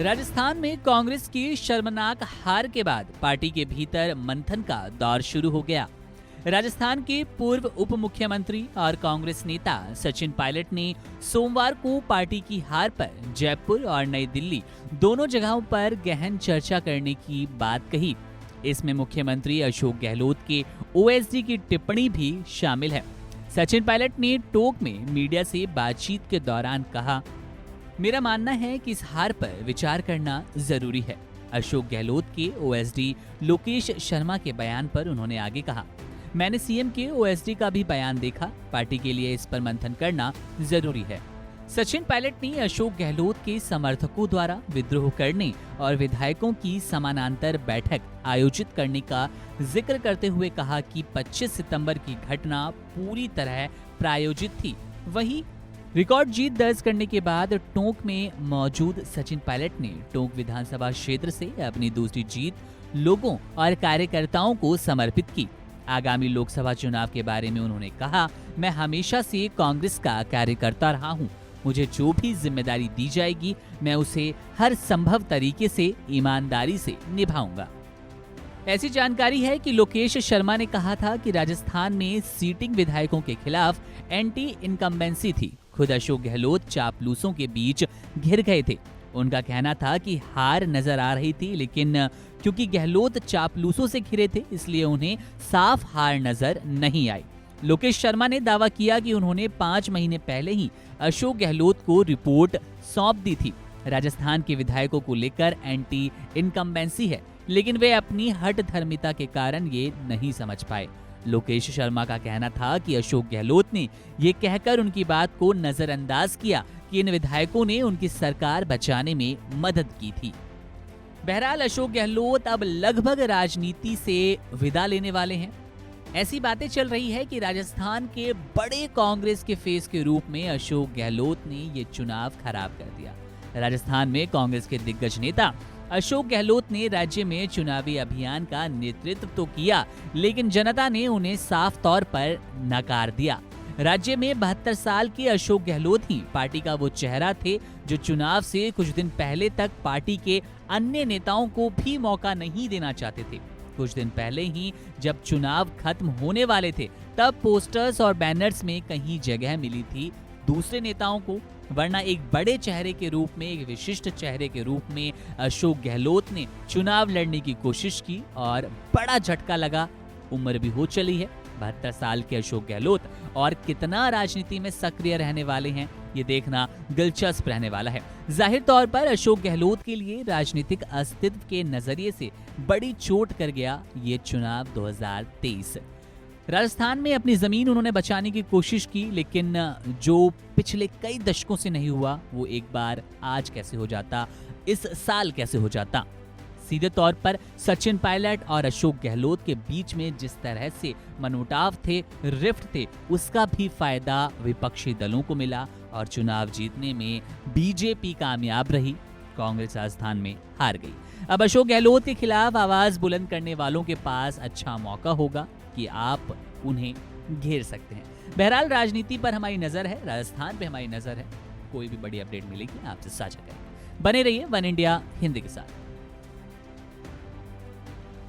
राजस्थान में कांग्रेस की शर्मनाक हार के बाद पार्टी के भीतर मंथन का दौर शुरू हो गया। राजस्थान के पूर्व उप मुख्यमंत्री और कांग्रेस नेता सचिन पायलट ने सोमवार को पार्टी की हार पर जयपुर और नई दिल्ली दोनों जगहों पर गहन चर्चा करने की बात कही। इसमें मुख्यमंत्री अशोक गहलोत के ओएसडी की टिप्पणी भी शामिल है। सचिन पायलट ने टोंक में मीडिया से बातचीत के दौरान कहा, मेरा मानना है कि इस हार पर विचार करना जरूरी है। अशोक गहलोत के ओएसडी लोकेश शर्मा के बयान पर उन्होंने आगे कहा, मैंने सीएम के ओएसडी का भी बयान देखा, पार्टी के लिए इस पर मंथन करना जरूरी है। सचिन पायलट ने अशोक गहलोत के समर्थकों द्वारा विद्रोह करने और विधायकों की समानांतर बैठक आयोजित करने का जिक्र करते हुए कहा कि 25 सितंबर की घटना पूरी तरह प्रायोजित थी। वहीं रिकॉर्ड जीत दर्ज करने के बाद टोंक में मौजूद सचिन पायलट ने टोंक विधानसभा क्षेत्र से अपनी दूसरी जीत लोगों और कार्यकर्ताओं को समर्पित की। आगामी लोकसभा चुनाव के बारे में उन्होंने कहा, मैं हमेशा से कांग्रेस का कार्यकर्ता रहा हूं। मुझे जो भी जिम्मेदारी दी जाएगी मैं उसे हर संभव तरीके से ईमानदारी से निभाऊंगा। ऐसी जानकारी है कि लोकेश शर्मा ने कहा था कि राजस्थान में सीटिंग विधायकों के खिलाफ एंटी इनकम्बेंसी थी। खुद अशोक गहलोत चापलूसों के बीच घिर गए थे। उनका कहना था कि हार नजर आ रही थी, लेकिन क्योंकि गहलोत चापलूसों से घिरे थे इसलिए उन्हें साफ हार नजर नहीं आई। लोकेश शर्मा ने दावा किया कि उन्होंने 5 महीने पहले ही अशोक गहलोत को रिपोर्ट सौंप दी थी। राजस्थान के विधायकों को लेकर एंटी इनकम्बेंसी है, लेकिन वे अपनी हठ धर्मिता के कारण ये नहीं समझ पाए। लोकेश शर्मा का कहना था कि अशोक गहलोत ने ये कहकर उनकी बात को नजरअंदाज किया कि इन विधायकों ने उनकी सरकार बचाने में मदद की थी। बहरहाल अशोक गहलोत अब लगभग राजनीति से विदा लेने वाले हैं। ऐसी बातें चल रही है कि राजस्थान के बड़े कांग्रेस के फेस के रूप में अशोक गहलोत ने ये चुनाव खराब कर दिया। राजस्थान में कांग्रेस के दिग्गज नेता अशोक गहलोत ने राज्य में चुनावी अभियान का नेतृत्व तो किया, लेकिन जनता ने उन्हें साफ तौर पर नकार दिया। राज्य में 72 साल के अशोक गहलोत ही पार्टी का वो चेहरा थे जो चुनाव से कुछ दिन पहले तक पार्टी के अन्य नेताओं को भी मौका नहीं देना चाहते थे। कुछ दिन पहले ही जब चुनाव खत्म होने वाले थे तब पोस्टर्स और बैनर्स में कहीं जगह मिली थी दूसरे नेताओं को, वरना एक बड़े चेहरे के रूप में, एक विशिष्ट चेहरे के रूप में अशोक गहलोत ने चुनाव लड़ने की कोशिश की और बड़ा झटका लगा। उम्र भी हो चली है 72 साल के अशोक गहलोत, और कितना राजनीति में सक्रिय रहने वाले हैं ये देखना दिलचस्प रहने वाला है। जाहिर तौर पर अशोक गहलोत के लिए राजनीतिक अस्तित्व के नजरिए से बड़ी चोट कर गया ये चुनाव 2023। राजस्थान में अपनी जमीन उन्होंने बचाने की कोशिश की, लेकिन जो पिछले कई दशकों से नहीं हुआ वो एक बार आज कैसे हो जाता, इस साल कैसे हो जाता। सीधे तौर पर सचिन पायलट और अशोक गहलोत के बीच में जिस तरह से मनमुटाव थे, रिफ्ट थे, उसका भी फायदा विपक्षी दलों को मिला और चुनाव जीतने में बीजेपी कामयाब रही। कांग्रेस राजस्थान में हार गई। अब अशोक गहलोत के खिलाफ आवाज बुलंद करने वालों के पास अच्छा मौका होगा कि आप उन्हें घेर सकते हैं। बहरहाल राजनीति पर हमारी नजर है, राजस्थान पे हमारी नजर है। कोई भी बड़ी अपडेट मिलेगी आपसे साझा करेंगे। बने रहिए वन इंडिया हिंदी के साथ।